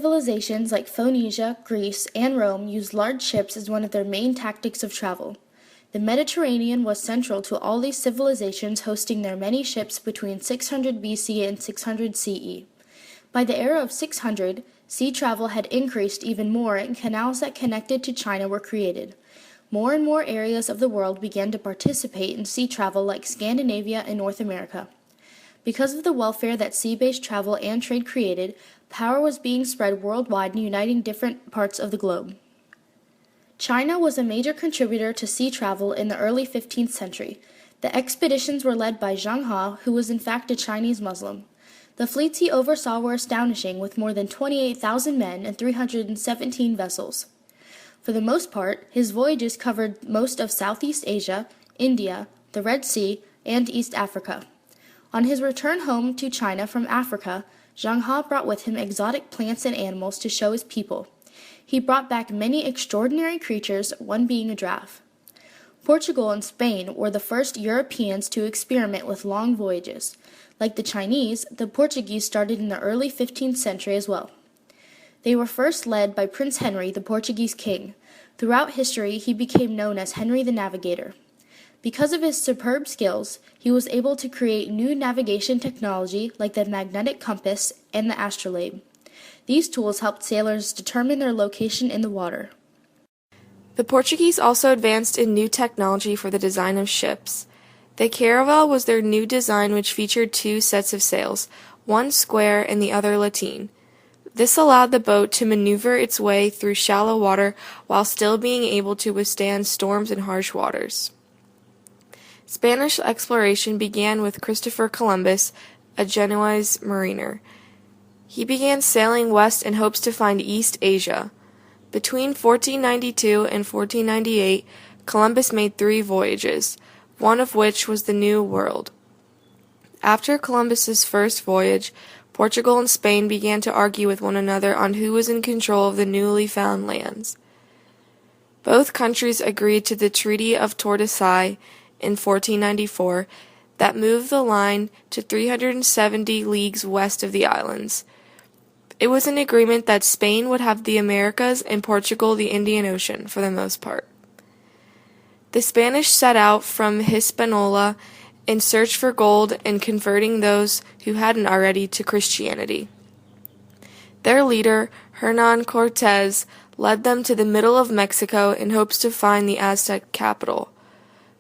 civilizations like Phoenicia, Greece, and Rome used large ships as one of their main tactics of travel. The Mediterranean was central to all these civilizations, hosting their many ships between 600 BC and 600 CE. By the era of 600, sea travel had increased even more and canals that connected to China were created. More and more areas of the world began to participate in sea travel like Scandinavia and North America. Because of the welfare that sea-based travel and trade created, power was being spread worldwide and uniting different parts of the globe. China was a major contributor to sea travel in the early 15th century. The expeditions were led by Zheng He, who was in fact a Chinese Muslim. The fleets he oversaw were astonishing, with more than 28,000 men and 317 vessels. For the most part, his voyages covered most of Southeast Asia, India, the Red Sea, and East Africa. On his return home to China from Africa, Zheng He brought with him exotic plants and animals to show his people. He brought back many extraordinary creatures, one being a giraffe. Portugal and Spain were the first Europeans to experiment with long voyages. Like the Chinese, the Portuguese started in the early 15th century as well. They were first led by Prince Henry, the Portuguese king. Throughout history, he became known as Henry the Navigator. Because of his superb skills, he was able to create new navigation technology like the magnetic compass and the astrolabe. These tools helped sailors determine their location in the water. The Portuguese also advanced in new technology for the design of ships. The caravel was their new design, which featured two sets of sails, one square and the other lateen. This allowed the boat to maneuver its way through shallow water while still being able to withstand storms and harsh waters. Spanish exploration began with Christopher Columbus, a Genoese mariner. He began sailing west in hopes to find East Asia. Between 1492 and 1498, Columbus made 3 voyages, one of which was the New World. After Columbus's first voyage, Portugal and Spain began to argue with one another on who was in control of the newly found lands. Both countries agreed to the Treaty of Tordesillas in 1494 that moved the line to 370 leagues west of the islands. It was an agreement that Spain would have the Americas and Portugal the Indian Ocean for the most part. The Spanish set out from Hispaniola in search for gold and converting those who hadn't already to Christianity. Their leader, Hernán Cortés, led them to the middle of Mexico in hopes to find the Aztec capital.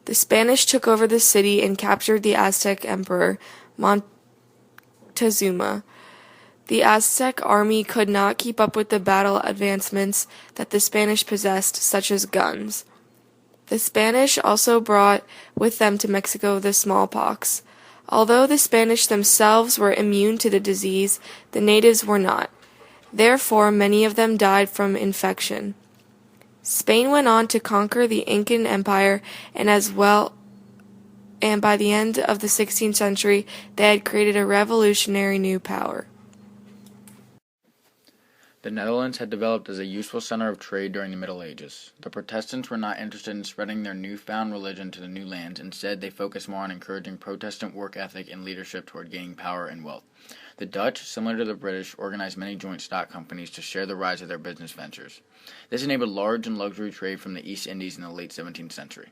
The Spanish took over the city and captured the Aztec emperor, Montezuma. The Aztec army could not keep up with the battle advancements that the Spanish possessed, such as guns. The Spanish also brought with them to Mexico the smallpox. Although the Spanish themselves were immune to the disease, the natives were not. Therefore, many of them died from infection. Spain went on to conquer the Incan Empire, and by the end of the 16th century, they had created a revolutionary new power. The Netherlands had developed as a useful center of trade during the Middle Ages. The Protestants were not interested in spreading their newfound religion to the new lands. Instead, they focused more on encouraging Protestant work ethic and leadership toward gaining power and wealth. The Dutch, similar to the British, organized many joint stock companies to share the rise of their business ventures. This enabled large and luxury trade from the East Indies in the late 17th century.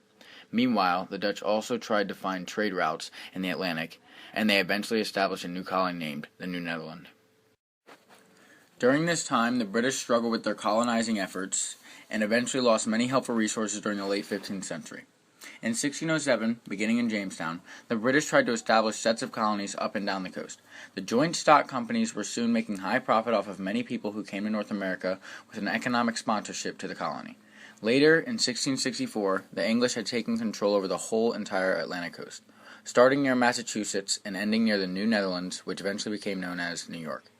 Meanwhile, the Dutch also tried to find trade routes in the Atlantic, and they eventually established a new colony named the New Netherland. During this time, the British struggled with their colonizing efforts and eventually lost many helpful resources during the late 15th century. In 1607, beginning in Jamestown, the British tried to establish sets of colonies up and down the coast. The joint stock companies were soon making high profit off of many people who came to North America with an economic sponsorship to the colony. Later, in 1664, the English had taken control over the whole entire Atlantic coast, starting near Massachusetts and ending near the New Netherlands, which eventually became known as New York.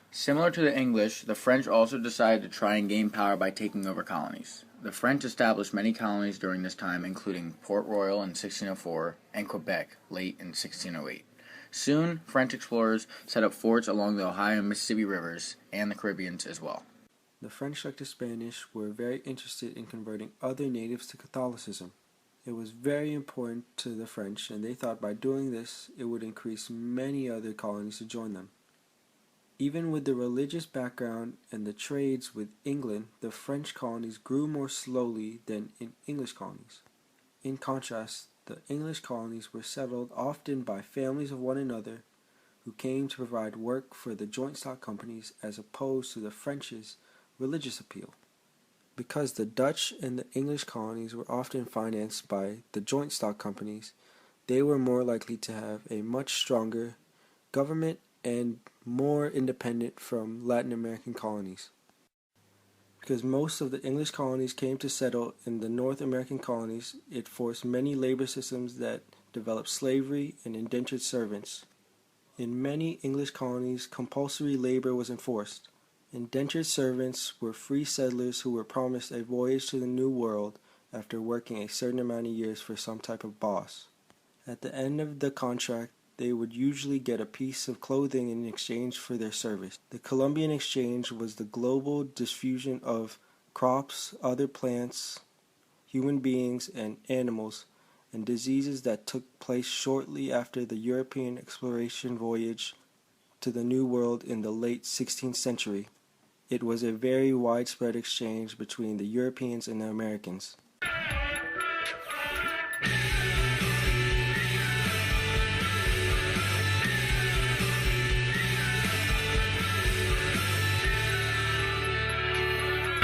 Similar to the English, the French also decided to try and gain power by taking over colonies. The French established many colonies during this time, including Port Royal in 1604 and Quebec late in 1608. Soon, French explorers set up forts along the Ohio and Mississippi rivers and the Caribbean as well. The French, like the Spanish, were very interested in converting other natives to Catholicism. It was very important to the French, and they thought by doing this, it would increase many other colonies to join them. Even with the religious background and the trades with England, the French colonies grew more slowly than in English colonies. In contrast, the English colonies were settled often by families of one another who came to provide work for the joint stock companies as opposed to the French's religious appeal. Because the Dutch and the English colonies were often financed by the joint stock companies, they were more likely to have a much stronger government and more independent from Latin American colonies. Because most of the English colonies came to settle in the North American colonies, it forced many labor systems that developed slavery and indentured servants. In many English colonies, compulsory labor was enforced. Indentured servants were free settlers who were promised a voyage to the New World after working a certain amount of years for some type of boss. At the end of the contract, they would usually get a piece of clothing in exchange for their service. The Columbian Exchange was the global diffusion of crops, other plants, human beings, and animals, and diseases that took place shortly after the European exploration voyage to the New World in the late 16th century. It was a very widespread exchange between the Europeans and the Americans.